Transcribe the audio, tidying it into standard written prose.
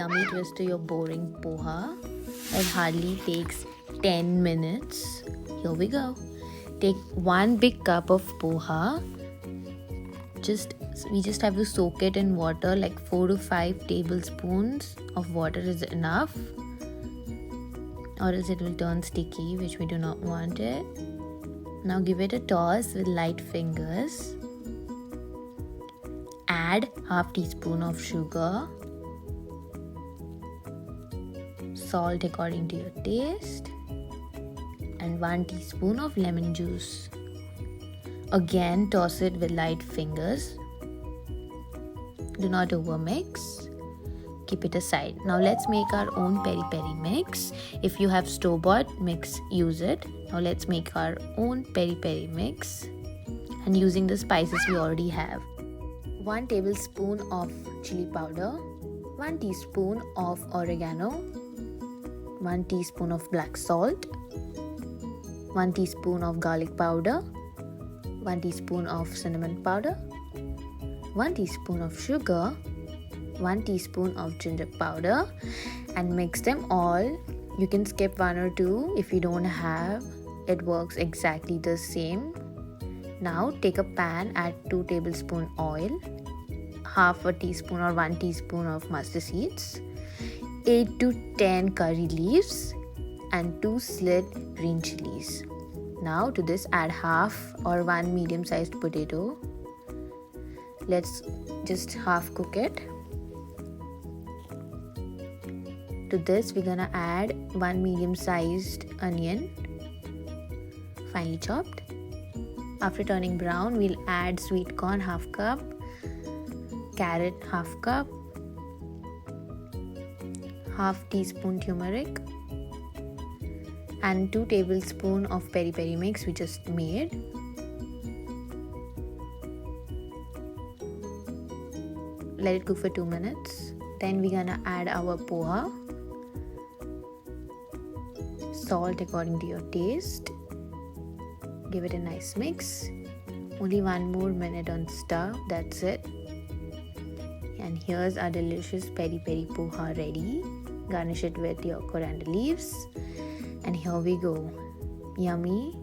yummy twist to your boring poha. It hardly takes 10 minutes. Here we go. Take 1 big cup of poha. We just have to soak it in water, like 4 to 5 tablespoons of water is enough, or else it will turn sticky, which we do not want it. Now give it a toss with light fingers. Add half teaspoon of sugar, salt according to your taste, and 1 teaspoon of lemon juice. Again, toss it with light fingers. Do not overmix. Keep it aside. Now let's make our own peri peri mix. If you have store-bought mix, use it. Now let's make our own peri peri mix, and using the spices we already have. 1 tablespoon of chili powder, 1 teaspoon of oregano, 1 teaspoon of black salt, 1 teaspoon of garlic powder, 1 teaspoon of cinnamon powder, 1 teaspoon of sugar, 1 teaspoon of ginger powder, and mix them all. You can skip 1 or 2 if you don't have. It works exactly the same. Now take a pan, add 2 tablespoon oil, half a teaspoon or 1 teaspoon of mustard seeds, 8 to 10 curry leaves, and 2 slit green chilies. Now to this add half or 1 medium-sized potato. Let's just half cook it. To this we're gonna add 1 medium-sized onion, finely chopped. After turning brown, we'll add sweet corn half cup, carrot half cup, half teaspoon turmeric, and 2 tablespoons of peri peri mix we just made. Let it cook for 2 minutes. Then we're gonna add our poha, salt according to your taste. Give it a nice mix. Only 1 more minute on stove, that's it. And here's our delicious peri peri poha ready. Garnish it with your coriander leaves. And here we go. Yummy.